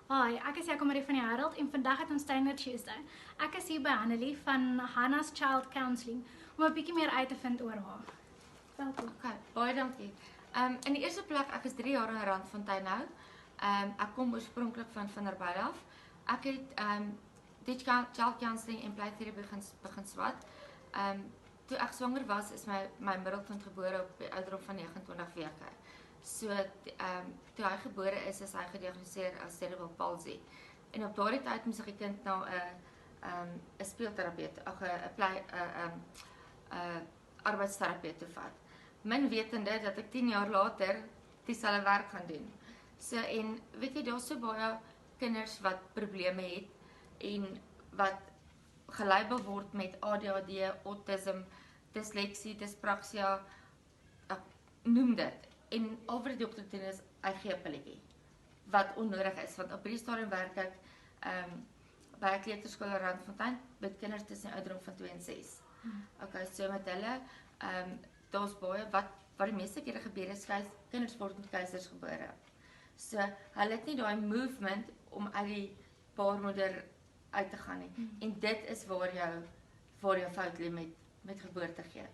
Hi, ek is Jaco Marie van die Herald en vandag het ons Standard Tuesday. Ek is hier by Annelie van Hannah's Child Counselling om 'n bietjie meer uit te vind oor haar. Welkom. Okay, baie dankie. In die eerste plek, ek is 3 jaar in Randfontein nou. Ek kom oorspronklik van Vanderbijl af. Ek het dit child counselling en playtherapy begin swat. Toe ek swanger was, is my middelkind gebore op die ouderdom van 29 weke. So toe hy gebore is hy gediagnoseer as cerebral palsy. En op daardie tyd moes ek die kind na 'n speelterapeut, arbeidsterapeut toe vat. Min wetende dat ek 10 jaar later dieselfde werk gaan doen. So en weet jy, daar's so baie kinders wat probleme het en wat gelabel word met ADHD, autism, dysleksie, dyspraxia, noem dit. En al wat die dokter doen is, hy gee 'n pilletjie wat onnodig is, want op hierdie stadium werk ek by 'n kleuterskool in Randfontein met kinders tussen die ouderdom van 2 en 6. Okay, so met hulle, daar's baie wat die meeste kere gebeur is, kinders word met keisersgebore. So hulle het nie daai movement om uit die baarmoeder uit te gaan nie. En dit is waar jou fout lê met geboorte gee.